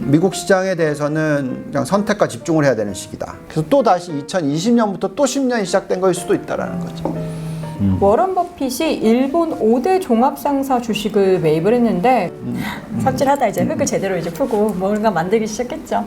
미국 시장에 대해서는 그냥 선택과 집중을 해야 되는 시기다. 그래서 또 다시 2020년부터 또 10년이 시작된 거일 수도 있다라는 거죠. 워런 버핏이 일본 5대 종합상사 주식을 매입을 했는데 삽질하다 이제 흙을 제대로 이제 풀고 뭔가 만들기 시작했죠.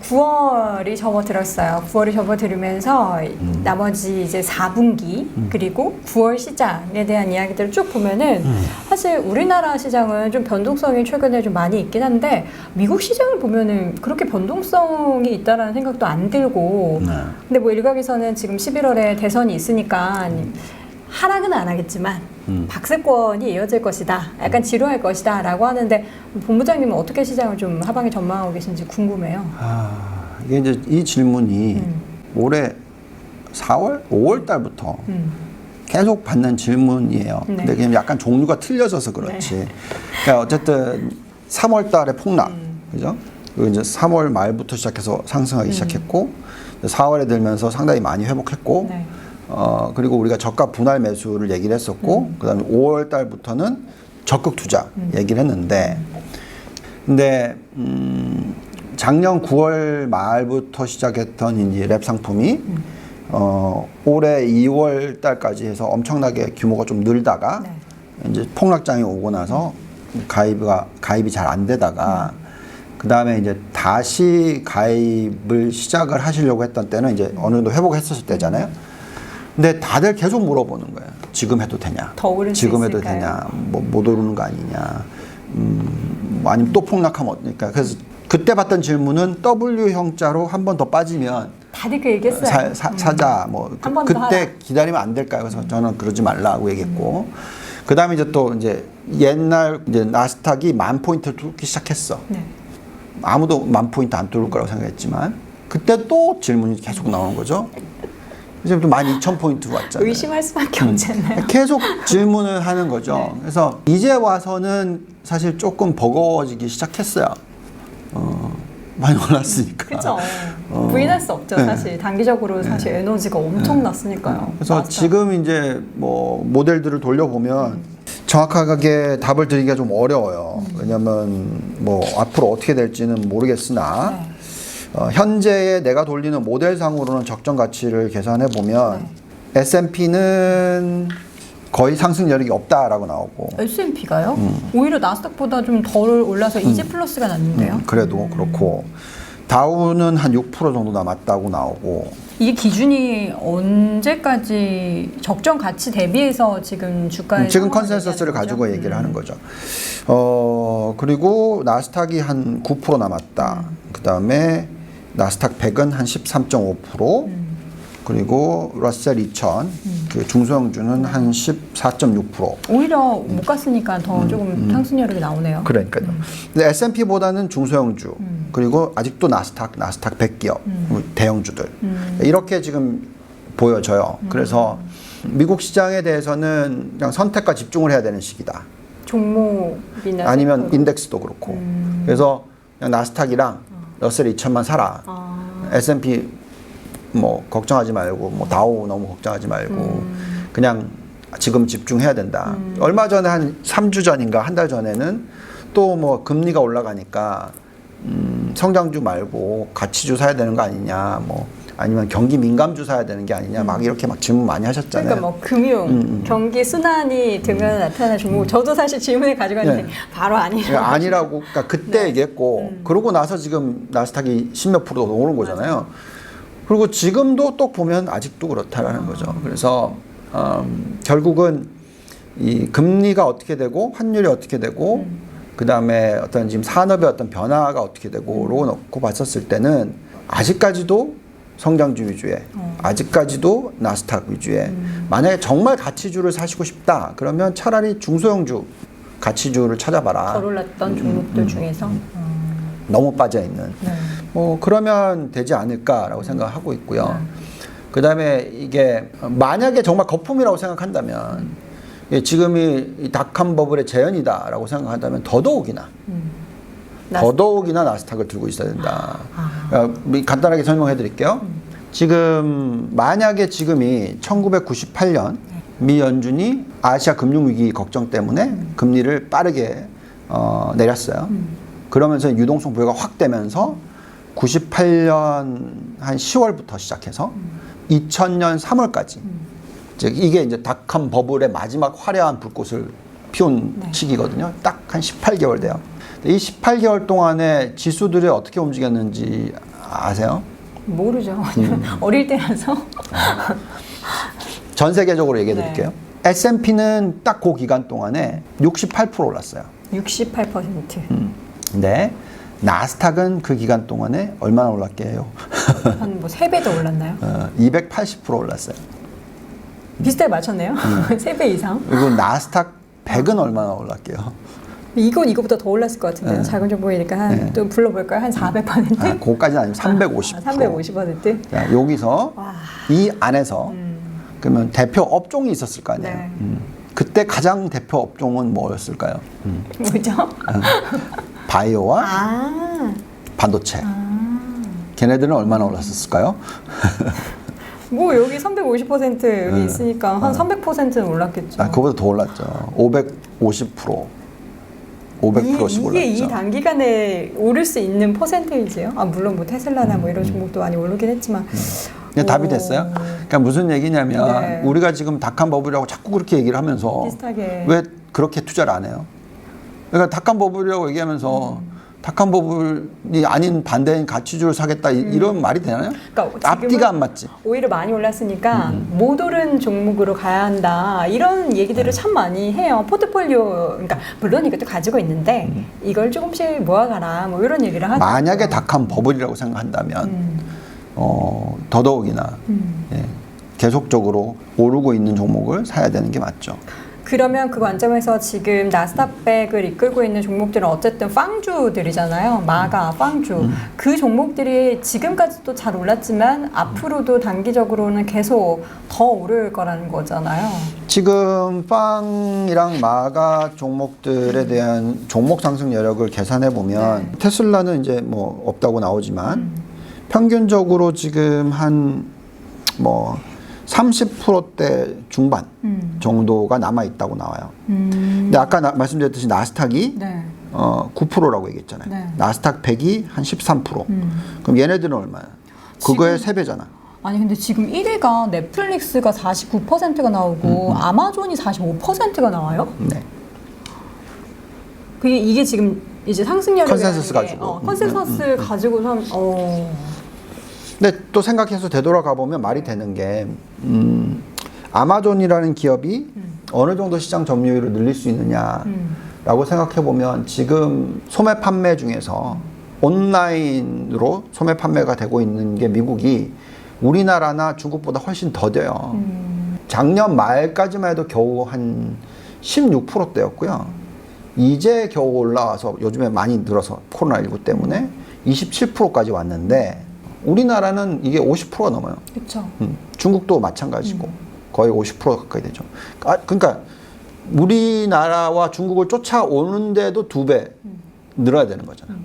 9월이 접어들었어요. 9월이 접어들면서 나머지 이제 4분기 그리고 9월 시장에 대한 이야기들을 쭉 보면은 사실 우리나라 시장은 좀 변동성이 최근에 좀 많이 있긴 한데 미국 시장을 보면은 그렇게 변동성이 있다라는 생각도 안 들고 근데 뭐 일각에서는 지금 11월에 대선이 있으니까 하락은 안 하겠지만 박세권이 이어질 것이다. 약간 지루할 것이다 라고 하는데 본부장님은 어떻게 시장을 좀 하반기 전망하고 계신지 궁금해요. 이게 이제 이 질문이 올해 4월? 5월 달부터 계속 받는 질문이에요. 네. 근데 그냥 약간 종류가 틀려져서 그렇지. 네. 그러니까 어쨌든 3월 달에 폭락. 그죠? 그리고 이제 3월 말부터 시작해서 상승하기 시작했고 4월에 들면서 상당히 많이 회복했고 네. 그리고 우리가 저가 분할 매수를 얘기를 했었고 그다음에 5월 달부터는 적극 투자 얘기를 했는데 근데 작년 9월 말부터 시작했던 이제 랩 상품이 올해 2월 달까지 해서 엄청나게 규모가 좀 늘다가 네. 이제 폭락장이 오고 나서 가입이 잘 안 되다가 그 다음에 이제 다시 가입을 시작을 하시려고 했던 때는 이제 어느 정도 회복했었을 때잖아요. 근데 다들 계속 물어보는 거예요. 지금 해도 되냐? 더 오를 수 지금 해도 있을까요? 되냐? 뭐 못 오르는 거 아니냐? 아니면 또 폭락하면 어떡니까? 그래서 그때 받던 질문은 W형자로 한 번 더 빠지면 다들 그 얘기했어요. 사자 뭐 한번더 하라. 그때 기다리면 안 될까요? 그래서 저는 그러지 말라고 얘기했고 그 다음에 이제 또 이제 옛날 이제 나스닥이 10,000포인트를 뚫기 시작했어. 네. 아무도 10,000포인트 안 뚫을 거라고 생각했지만 그때 또 질문이 계속 나오는 거죠. 이제 또 12,000포인트로 왔잖아요. 의심할 수밖에 없잖아요. 계속 질문을 하는 거죠. 그래서 이제 와서는 사실 조금 버거워지기 시작했어요. 많이 올랐으니까. 그렇죠. 부인할 수 없죠. 네. 사실 단기적으로 사실 에너지가 엄청 났으니까요. 그래서 맞다. 지금 이제 뭐 모델들을 돌려보면 정확하게 답을 드리기가 좀 어려워요. 왜냐면 뭐 앞으로 어떻게 될지는 모르겠으나 네. 현재의 내가 돌리는 모델상으로는 적정 가치를 계산해 보면 S&P는 거의 상승 여력이 없다라고 나오고 S&P가요? 오히려 나스닥보다 좀 덜 올라서 이제 플러스가 났는데요. 그래도 그렇고 다우는 한 6% 정도 남았다고 나오고 이게 기준이 언제까지 적정 가치 대비해서 지금 주가의 지금 상황을 컨센서스를 얘기하는 가지고 거죠? 얘기를 하는 거죠. 그리고 나스닥이 한 9% 남았다. 그 다음에 나스닥 100은 한 13.5%, 그리고 러셀 2000, 그 중소형주는 한 14.6%. 오히려 못 갔으니까 더 조금 상승 여력이 나오네요. 그러니까요. 근데 S&P보다는 중소형주, 그리고 아직도 나스닥 100기업, 대형주들. 이렇게 지금 보여져요. 그래서 미국 시장에 대해서는 그냥 선택과 집중을 해야 되는 시기다. 종목이나 아니면 섹터로. 인덱스도 그렇고. 그래서 그냥 나스닥이랑 러셀 2000만 사라. S&P 뭐 걱정하지 말고 뭐 다우 너무 걱정하지 말고 그냥 지금 집중해야 된다. 얼마 전에 한 3주 전인가 한 달 전에는 또 뭐 금리가 올라가니까 성장주 말고 가치주 사야 되는 거 아니냐 뭐 아니면 경기 민감주 사야 되는 게 아니냐 막 이렇게 막 질문 많이 하셨잖아요. 그러니까 뭐 금융, 경기 순환이 되면 나타나는 종목. 저도 사실 질문을 가져갔는데 네. 바로 아니라고. 아니라고 그러니까 그때 얘기했고 그러고 나서 지금 나스닥이 10몇 프로 더 오른 거잖아요. 그리고 지금도 또 보면 아직도 그렇다라는 거죠. 그래서 결국은 이 금리가 어떻게 되고 환율이 어떻게 되고 그 다음에 어떤 지금 산업의 어떤 변화가 어떻게 되고로 놓고 봤었을 때는 아직까지도 성장주 위주의 아직까지도 나스닥 위주의 만약에 정말 가치주를 사시고 싶다 그러면 차라리 중소형주 가치주를 찾아봐라. 덜 올랐던 종목들 중에서. 너무 빠져있는 네. 뭐 그러면 되지 않을까라고 생각하고 있고요. 그 다음에 이게 만약에 정말 거품이라고 생각한다면 지금이 이 닷컴 버블의 재현이다라고 생각한다면 더더욱이나 나스닥을 들고 있어야 된다. 간단하게 설명해 드릴게요. 지금 만약에 지금이 1998년 미 연준이 아시아 금융위기 걱정 때문에 금리를 빠르게 내렸어요. 그러면서 유동성 부여가 확 되면서 98년 한 10월부터 시작해서 2000년 3월까지 이게 이제 닷컴 버블의 마지막 화려한 불꽃을 피운 네. 시기거든요. 딱 한 18개월 돼요. 이 18개월 동안에 지수들이 어떻게 움직였는지 아세요? 모르죠. 어릴 때라서. 전 세계적으로 얘기해 네. 드릴게요. S&P는 딱 그 기간 동안에 68% 올랐어요. 68%. 근데 나스닥은 그 기간 동안에 얼마나 올랐게요? 한 뭐 3배 더 올랐나요? 280% 올랐어요. 비슷하게 맞췄네요. 3배 이상. 그리고 나스닥 100은 얼마나 올랐게요? 이건 이거보다 더 올랐을 것 같은데요. 네. 작은 정보이니까 한 네. 또 불러볼까요? 한 400%? 아, 그거까지는 아니고 350%. 350%? 자, 여기서 와. 이 안에서 그러면 대표 업종이 있었을 거 아니에요. 네. 그때 가장 대표 업종은 뭐였을까요? 뭐죠? 바이오와 아. 반도체. 걔네들은 얼마나 올랐었을까요? 뭐 여기 350% 여기 있으니까 한 300%는 올랐겠죠. 아, 그거보다 더 올랐죠. 550%. 500%씩 올랐죠. 이게 이 단기간에 오를 수 있는 퍼센테이지예요? 아 물론 뭐 테슬라나 뭐 이런 종목도 많이 오르긴 했지만. 그냥 답이 됐어요. 그러니까 무슨 얘기냐면 네. 우리가 지금 닷컴 버블이라고 자꾸 그렇게 얘기를 하면서 비슷하게. 왜 그렇게 투자를 안 해요? 그러니까 닷컴 버블이라고 얘기하면서 닷컴 버블이 아닌 반대인 가치주를 사겠다 이런 말이 되나요? 그러니까 앞뒤가 안 맞지. 오히려 많이 올랐으니까 못 오른 종목으로 가야 한다 이런 얘기들을 참 많이 해요. 포트폴리오 그러니까 물론 이것도 가지고 있는데 이걸 조금씩 모아가라 뭐 이런 얘기를 하죠. 만약에 닷컴 버블이라고 생각한다면 더더욱이나 예, 계속적으로 오르고 있는 종목을 사야 되는 게 맞죠. 그러면 그 관점에서 지금 나스닥백을 이끌고 있는 종목들은 어쨌든 빵주들이잖아요. 마가, 빵주. 그 종목들이 지금까지도 잘 올랐지만 앞으로도 단기적으로는 계속 더 오를 거라는 거잖아요. 지금 빵이랑 마가 종목들에 대한 종목 상승 여력을 계산해 보면 테슬라는 이제 뭐 없다고 나오지만 평균적으로 지금 한 뭐 30%대 중반 정도가 남아 있다고 나와요. 근데 아까 말씀드렸듯이 나스닥이 네. 9%라고 얘기했잖아요. 네. 나스닥 100이 한 13%. 그럼 얘네들은 얼마야? 그거의 3배잖아. 아니 근데 지금 1위가 넷플릭스가 49%가 나오고 아마존이 45%가 나와요? 네. 그게 이게 지금 이제 상승률이 컨센서스 가지고. 컨센서스 가지고서 근데 또 생각해서 되돌아가 보면 말이 되는 게 아마존이라는 기업이 어느 정도 시장 점유율을 늘릴 수 있느냐라고 생각해 보면 지금 소매 판매 중에서 온라인으로 소매 판매가 되고 있는 게 미국이 우리나라나 중국보다 훨씬 더뎌요. 작년 말까지만 해도 겨우 한 16%대였고요. 이제 겨우 올라와서 요즘에 많이 늘어서 코로나19 때문에 27%까지 왔는데 우리나라는 이게 50%가 넘어요. 그렇죠. 중국도 마찬가지고 거의 50% 가까이 되죠. 그러니까 우리나라와 중국을 쫓아오는데도 2배 늘어야 되는 거잖아요.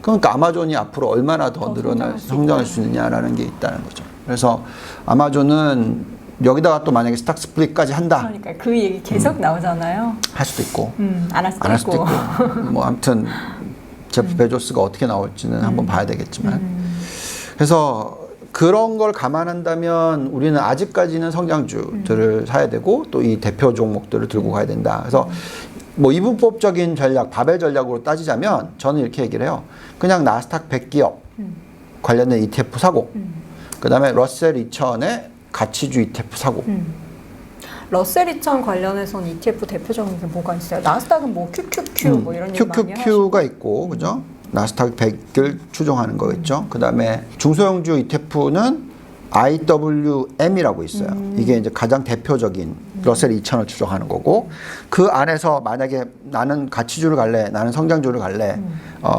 그러니까 아마존이 앞으로 얼마나 더 성장할 수 있느냐라는 게 있다는 거죠. 그래서 아마존은 여기다가 또 만약에 스탁 스플릿까지 한다. 그러니까 그 얘기 계속 나오잖아요. 할 수도 있고 안 할 수도 안 할 수도 있고. 있고 뭐 아무튼 제프 베조스가 어떻게 나올지는 한번 봐야 되겠지만 그래서 그런 걸 감안한다면 우리는 아직까지는 성장주들을 사야 되고 또 이 대표 종목들을 들고 가야 된다. 그래서 뭐 이분법적인 전략, 바벨 전략으로 따지자면 저는 이렇게 얘기를 해요. 그냥 나스닥 100기업 관련된 ETF 사고 그 다음에 러셀 2000의 가치주 ETF 사고 러셀 2000 관련해서는 ETF 대표적인 게 뭐가 있어요? 나스닥은 뭐 QQQ 뭐 이런 얘기 많이 하시고 QQQ가 있고 그죠? 나스닥 100을 추종하는 거겠죠. 그 다음에 중소형주 ETF는 IWM이라고 있어요. 이게 이제 가장 대표적인 러셀 2000을 추종하는 거고 그 안에서 만약에 나는 가치주를 갈래, 나는 성장주를 갈래,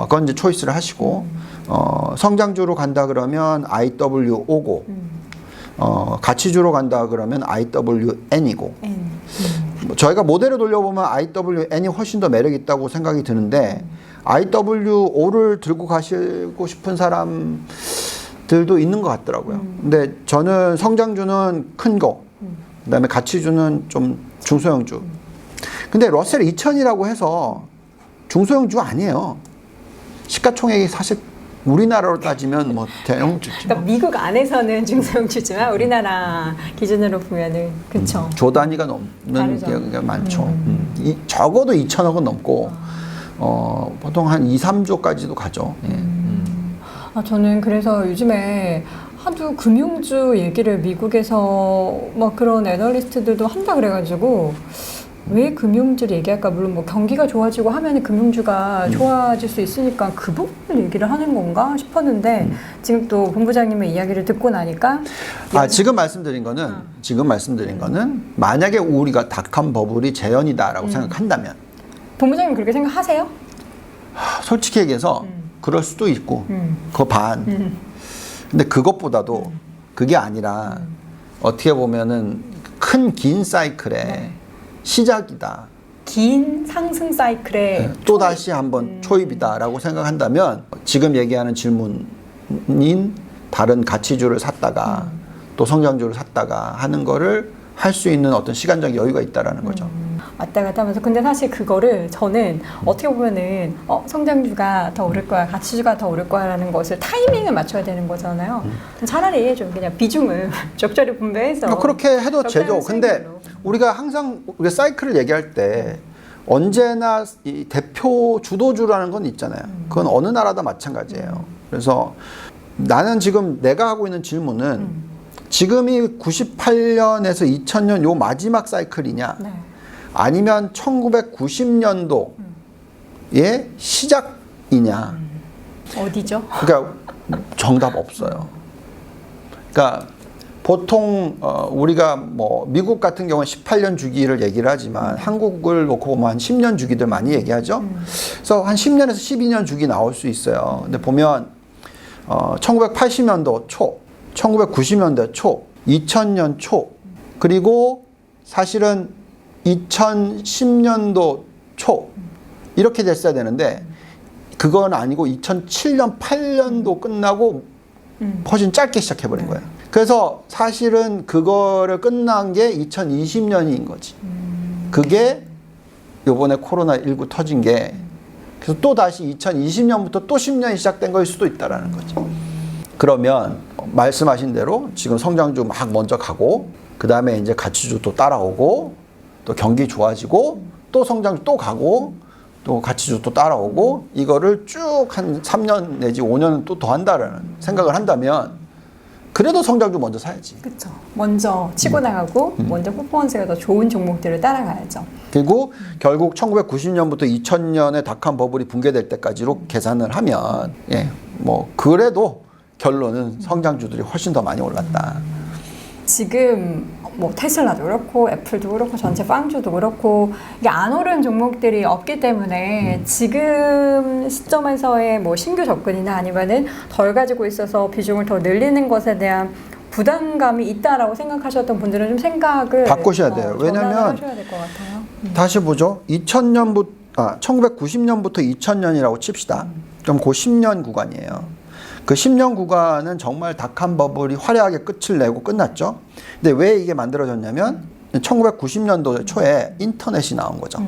그건 이제 초이스를 하시고 성장주로 간다 그러면 IW5고 가치주로 간다 그러면 IWN이고 저희가 모델을 돌려보면 IWN이 훨씬 더 매력 있다고 생각이 드는데 IW5를 들고 가시고 싶은 사람들도 있는 것 같더라고요. 근데 저는 성장주는 큰 거, 그다음에 가치주는 좀 중소형주. 근데 러셀 2000이라고 해서 중소형주 아니에요. 시가총액이 사실 우리나라로 따지면 뭐 대형주지. 그러니까 미국 안에서는 중소형주지만 우리나라 기준으로 보면은 그렇죠. 조 단위가 넘는 게 많죠. 적어도 2천억은 넘고 보통 한 2, 3조까지도 가죠. 예. 저는 그래서 요즘에 하도 금융주 얘기를 미국에서 막 그런 애널리스트들도 한다 그래가지고 왜 금융주를 얘기할까? 물론 뭐 경기가 좋아지고 하면 금융주가 좋아질 수 있으니까 그 부분을 얘기를 하는 건가 싶었는데 지금 또 본부장님의 이야기를 듣고 나니까 지금 말씀드린 거는 만약에 우리가 닷컴 버블이 재현이다라고 생각한다면 본부장님 그렇게 생각하세요? 솔직히 얘기해서 그럴 수도 있고 그 반. 근데 그것보다도 그게 아니라 어떻게 보면은 큰 긴 사이클의 시작이다. 긴 상승 사이클의 또 다시 한번 초입이다라고 생각한다면 지금 얘기하는 질문인 다른 가치주를 샀다가 또 성장주를 샀다가 하는 거를 할 수 있는 어떤 시간적 여유가 있다라는 거죠. 왔다 갔다 하면서 근데 사실 그거를 저는 어떻게 보면은 성장주가 더 오를 거야 가치주가 더 오를 거야라는 것을 타이밍을 맞춰야 되는 거잖아요. 차라리 좀 그냥 비중을 적절히 분배해서 그렇게 해도 되죠. 근데 수익률로. 우리가 항상 우리가 사이클을 얘기할 때 언제나 이 대표 주도주라는 건 있잖아요. 그건 어느 나라도 마찬가지예요. 그래서 나는 지금 내가 하고 있는 질문은 지금이 98년에서 2000년 요 마지막 사이클이냐 네. 아니면 1990년도의 시작이냐. 어디죠? 그러니까 정답 없어요. 그러니까 보통 우리가 뭐 미국 같은 경우는 18년 주기를 얘기를 하지만 한국을 놓고 보면 한 10년 주기들 많이 얘기하죠. 그래서 한 10년에서 12년 주기 나올 수 있어요. 근데 보면 1980년도 초, 1990년대 초, 2000년 초, 그리고 사실은 2010년도 초 이렇게 됐어야 되는데 그건 아니고 2007년 8년도 끝나고 훨씬 짧게 시작해버린 거예요. 그래서 사실은 그거를 끝난 게 2020년인 거지. 그게 요번에 코로나19 터진 게 그래서 또 다시 2020년부터 또 10년이 시작된 거일 수도 있다라는 거죠. 그러면 말씀하신 대로 지금 성장주 막 먼저 가고 그 다음에 이제 가치주 또 따라오고 또 경기 좋아지고 또 성장주 또 가고 또 가치주 또 따라오고 이거를 쭉 한 3년 내지 5년은 또 더 한다라는 생각을 한다면 그래도 성장주 먼저 사야지. 그렇죠. 먼저 치고 나가고 먼저 퍼포먼스가 더 좋은 종목들을 따라가야죠. 그리고 결국 1990년부터 2000년에 닷컴 버블이 붕괴될 때까지로 계산을 하면 뭐 그래도 결론은 성장주들이 훨씬 더 많이 올랐다. 지금 뭐 테슬라도 그렇고 애플도 그렇고 전체 빵주도 그렇고 이게 안 오른 종목들이 없기 때문에 지금 시점에서의 뭐 신규 접근이나 아니면은 덜 가지고 있어서 비중을 더 늘리는 것에 대한 부담감이 있다라고 생각하셨던 분들은 좀 생각을 바꾸셔야 돼요. 왜냐면 하셔야 될 것 같아요. 다시 보죠. 1990년부터 2000년이라고 칩시다. 그럼 그 10년 구간이에요. 그 10년 구간은 정말 닷컴 버블이 화려하게 끝을 내고 끝났죠. 근데 왜 이게 만들어졌냐면 1990년도 초에 인터넷이 나온 거죠.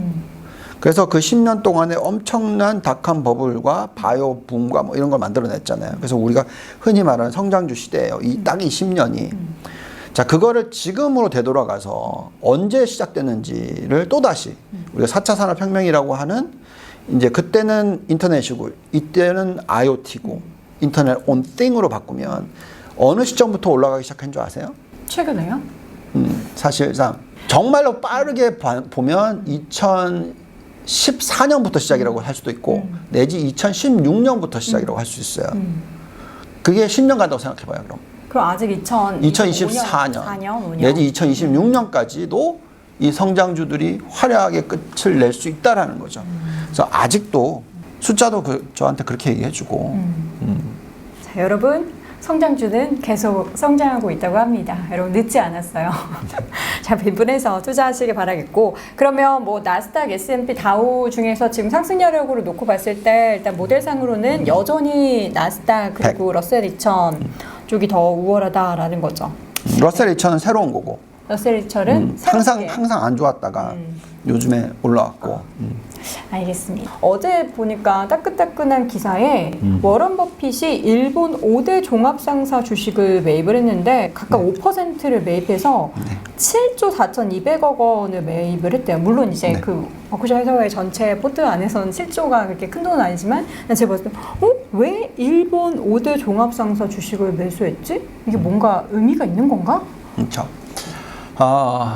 그래서 그 10년 동안에 엄청난 닷컴 버블과 바이오 붐과 뭐 이런 걸 만들어냈잖아요. 그래서 우리가 흔히 말하는 성장주 시대예요. 딱 이 10년이. 자, 그거를 지금으로 되돌아가서 언제 시작됐는지를 또다시 우리가 4차 산업혁명이라고 하는 이제 그때는 인터넷이고 이때는 IoT고 인터넷 온 띵으로 바꾸면 어느 시점부터 올라가기 시작한 줄 아세요? 최근에요? 사실상 정말로 빠르게 보면 2014년부터 시작이라고 할 수도 있고 내지 2016년부터 시작이라고 할 수 있어요. 그게 10년 간다고 생각해봐요. 그럼 아직 2024년 5년? 내지 2026년까지도 이 성장주들이 화려하게 끝을 낼 수 있다라는 거죠. 그래서 아직도 숫자도 저한테 그렇게 얘기해주고. 자, 여러분 성장주는 계속 성장하고 있다고 합니다. 여러분 늦지 않았어요. 자, 배분해서 투자하시길 바라겠고 그러면 뭐 나스닥, S&P, 다우 중에서 지금 상승 여력으로 놓고 봤을 때 일단 모델상으로는 여전히 나스닥 그리고 러셀 2000 쪽이 더 우월하다라는 거죠. 러셀 2000은 새로운 거고 러셀 리처는 새롭게. 항상 안 좋았다가 요즘에 올라왔고. 알겠습니다. 어제 보니까 따끈따끈한 기사에 워런 버핏이 일본 5대 종합상사 주식을 매입을 했는데 각각 5%를 매입해서 7조 4,200억 원을 매입을 했대요. 물론 이제 그 버크셔 해서웨이 전체 포트 안에서는 7조가 그렇게 큰 돈은 아니지만 제가 봤을 때 왜 일본 5대 종합상사 주식을 매수했지? 이게 뭔가 의미가 있는 건가? 그렇죠.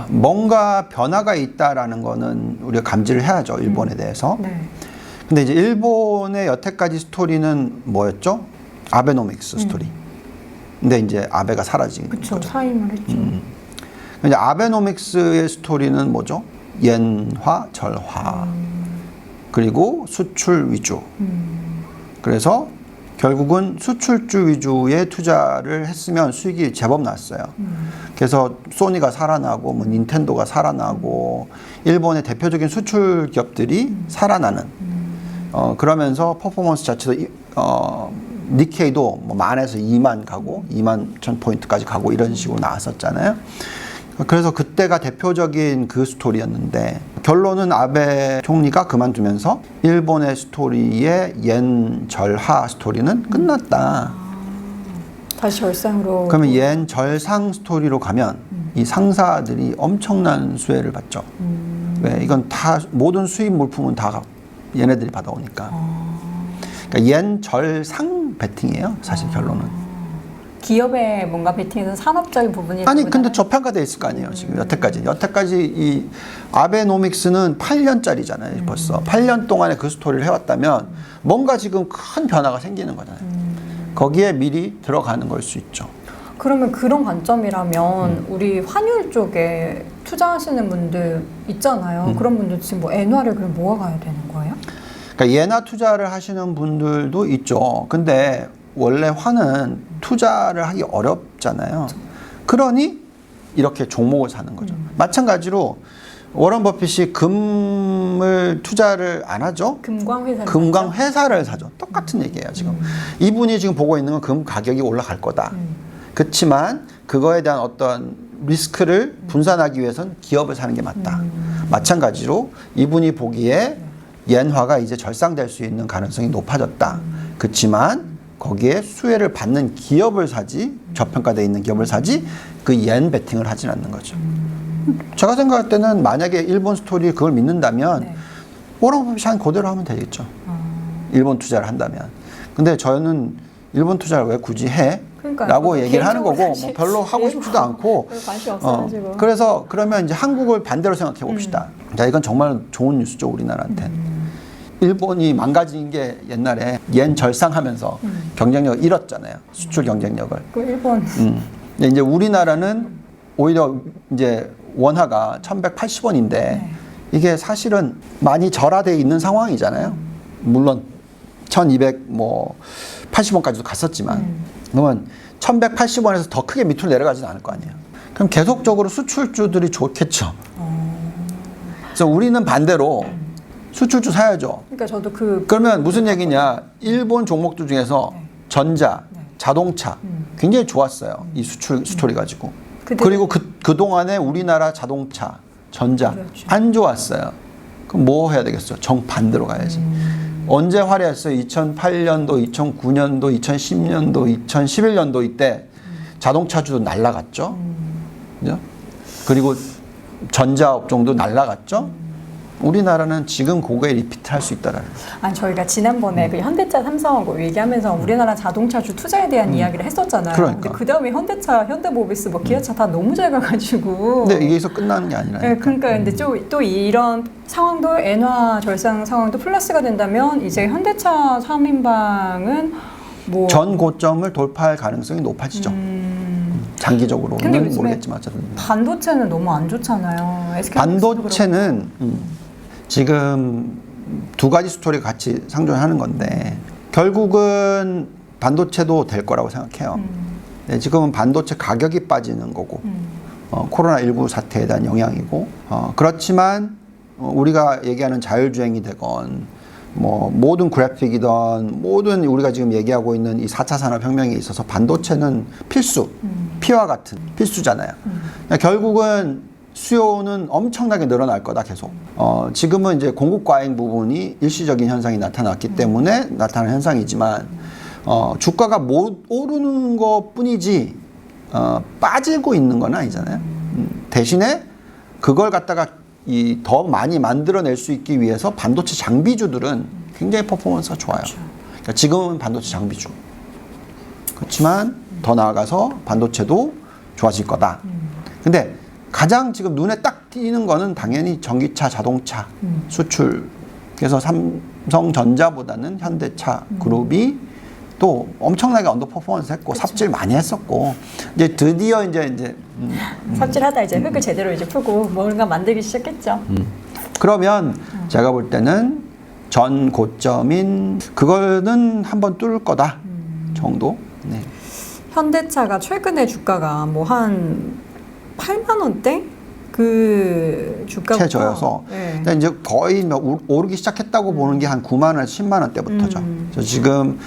뭔가 변화가 있다라는 거는 우리가 감지를 해야죠. 일본에 대해서. 네. 근데 이제 일본의 여태까지 스토리는 뭐였죠? 아베노믹스 스토리. 근데 이제 아베가 사라진 그쵸, 거죠. 사임을 했죠. 이제 아베노믹스의 스토리는 뭐죠? 엔화, 절화. 그리고 수출 위주. 그래서 결국은 수출주 위주의 투자를 했으면 수익이 제법 났어요. 그래서 소니가 살아나고 뭐 닌텐도가 살아나고 일본의 대표적인 수출 기업들이 살아나는 그러면서 퍼포먼스 자체도 니케이도 뭐 10,000에서 2만 가고 21,000포인트까지 가고 이런 식으로 나왔었잖아요. 그래서 그때가 대표적인 그 스토리였는데 결론은 아베 총리가 그만두면서 일본의 스토리의 옌 절하 스토리는 끝났다. 다시 절상으로. 그러면 옌 절상 스토리로 가면 이 상사들이 엄청난 수혜를 받죠. 왜? 이건 다 모든 수입 물품은 다 얘네들이 받아오니까. 그러니까 옌 절상 베팅이에요. 사실 결론은. 기업의 뭔가 베팅에서 산업적인 부분이 아니 근데 저평가돼 있을 거 아니에요. 지금 여태까지 이 아베노믹스는 8년짜리잖아요. 벌써 8년 동안에 그 스토리를 해왔다면 뭔가 지금 큰 변화가 생기는 거잖아요. 거기에 미리 들어가는 걸 수 있죠. 그러면 그런 관점이라면 우리 환율 쪽에 투자하시는 분들 있잖아요. 그런 분들 지금 뭐 엔화를 그럼 모아가야 되는 거예요? 그러니까 예나 투자를 하시는 분들도 있죠. 근데 원래 환은 투자를 하기 어렵잖아요. 그러니 이렇게 종목을 사는 거죠. 마찬가지로 워런 버핏이 금을 투자를 안 하죠. 금광 회사를 사죠. 똑같은 얘기예요, 지금. 이분이 지금 보고 있는 건 금 가격이 올라갈 거다. 그렇지만 그거에 대한 어떤 리스크를 분산하기 위해서는 기업을 사는 게 맞다. 마찬가지로 이분이 보기에 엔화가 이제 절상될 수 있는 가능성이 높아졌다. 그렇지만 거기에 수혜를 받는 기업을 사지, 저평가되어 있는 기업을 사지, 그 옌 베팅을 하진 않는 거죠. 제가 생각할 때는 만약에 일본 스토리 그걸 믿는다면 워런 버핏이 한 그대로 하면 되겠죠. 일본 투자를 한다면. 근데 저는 일본 투자를 왜 굳이 해? 라고 얘기를 하는 거고 뭐 별로 하고 싶지도 않고 관심 없어가지고. 그래서 그러면 이제 한국을 반대로 생각해 봅시다. 자, 이건 정말 좋은 뉴스죠, 우리나라한테. 일본이 망가진 게 옛날에 옌 절상하면서 경쟁력을 잃었잖아요. 수출 경쟁력을. 그 일본. 이제 우리나라는 오히려 이제 원화가 1,180원인데 이게 사실은 많이 절하되어 있는 상황이잖아요. 물론 1,280원까지도 갔었지만 그러면 1,180원에서 더 크게 밑으로 내려가지는 않을 거 아니에요. 그럼 계속적으로 수출주들이 좋겠죠. 그래서 우리는 반대로 수출주 사야죠. 그러니까 저도 그러면 무슨 얘기냐? 일본 종목들 중에서 전자, 자동차 굉장히 좋았어요. 이 수출 스토리 가지고. 그리고 그 동안에 우리나라 자동차, 전자 안 좋았어요. 그럼 뭐 해야 되겠어요? 정반대로 가야지. 언제 화려했어요? 2008년도, 2009년도, 2010년도, 2011년도 이때 자동차주도 날라갔죠. 그죠? 그리고 전자업종도 날라갔죠. 우리나라는 지금 그거에 리피트할 수 있다라는. 아니 저희가 지난번에 그 현대차, 삼성 얘기하면서 우리나라 자동차주 투자에 대한 이야기를 했었잖아요. 그러니까. 근데 그 다음에 현대차, 현대모비스, 뭐 기아차 다 너무 잘 가가지고. 근데 여기서 끝나는 게 아니라. 네, 그러니까 근데 또 이런 상황도 엔화 절상 상황도 플러스가 된다면 이제 현대차 3인방은 뭐 전 고점을 돌파할 가능성이 높아지죠. 장기적으로는 모르겠지만 어쨌든. 반도체는 너무 안 좋잖아요. 반도체는 지금 두 가지 스토리 같이 상존하는 건데 결국은 반도체도 될 거라고 생각해요. 네, 지금은 반도체 가격이 빠지는 거고 코로나19 사태에 대한 영향이고 그렇지만 우리가 얘기하는 자율주행이 되건 뭐 모든 그래픽이든 모든 우리가 지금 얘기하고 있는 이 4차 산업혁명에 있어서 반도체는 필수, 피와 같은 필수잖아요. 그러니까 결국은 수요는 엄청나게 늘어날 거다 계속. 지금은 이제 공급 과잉 부분이 일시적인 현상이 나타났기 때문에 나타난 현상이지만 주가가 못 오르는 것뿐이지 빠지고 있는 건 아니잖아요. 대신에 그걸 갖다가 더 많이 만들어낼 수 있기 위해서 반도체 장비주들은 굉장히 퍼포먼스가 좋아요. 그러니까 지금은 반도체 장비주. 그렇지만 더 나아가서 반도체도 좋아질 거다. 근데 가장 지금 눈에 딱 띄는 거는 당연히 전기차, 자동차 수출. 그래서 삼성전자보다는 현대차 그룹이 또 엄청나게 언더 퍼포먼스 했고 그쵸. 삽질 많이 했었고 이제 드디어 이제 삽질하다 이제 흙을 제대로 이제 풀고 뭔가 만들기 시작했죠. 그러면 제가 볼 때는 전 고점인 그거는 한번 뚫을 거다 정도. 네. 현대차가 최근에 주가가 뭐 한 8만 원대 그 주가부터 최저여서 네. 근데 이제 거의 오르기 시작했다고 보는 게 한 9만 원, 10만 원대부터죠. 그래서 지금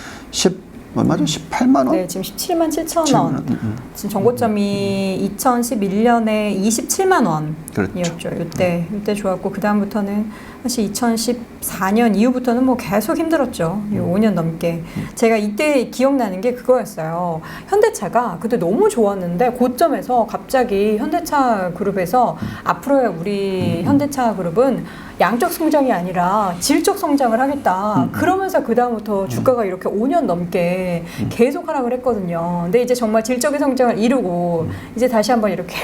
얼마죠? 18만 원? 네, 지금 17만 7천 원. 지금 정고점이 2011년에 27만 원이었죠. 이때 좋았고 그 다음부터는 사실 2014년 이후부터는 뭐 계속 힘들었죠. 5년 넘게. 제가 이때 기억나는 게 그거였어요. 현대차가 그때 너무 좋았는데 고점에서 갑자기 현대차 그룹에서 앞으로의 우리 현대차 그룹은 양적 성장이 아니라 질적 성장을 하겠다. 그러면서 그 다음부터 주가가 이렇게 5년 넘게 계속 하락을 했거든요. 근데 이제 정말 질적인 성장을 이루고 이제 다시 한번 이렇게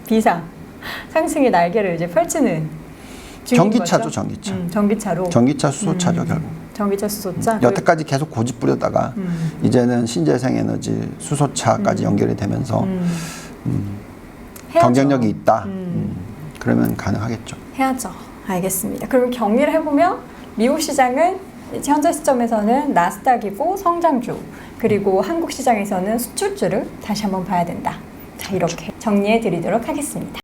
비상 상승의 날개를 이제 펼치는 중인 전기차죠, 거죠. 전기차. 전기차로. 전기차 수소차죠, 결국. 전기차 수소차. 여태까지 계속 고집 부렸다가 이제는 신재생에너지 수소차까지 연결이 되면서 해야죠. 경쟁력이 있다. 그러면 가능하겠죠. 해야죠. 알겠습니다. 그럼 정리를 해보면 미국 시장은 현재 시점에서는 나스닥이고 성장주, 그리고 한국 시장에서는 수출주를 다시 한번 봐야 된다. 자, 이렇게 정리해 드리도록 하겠습니다.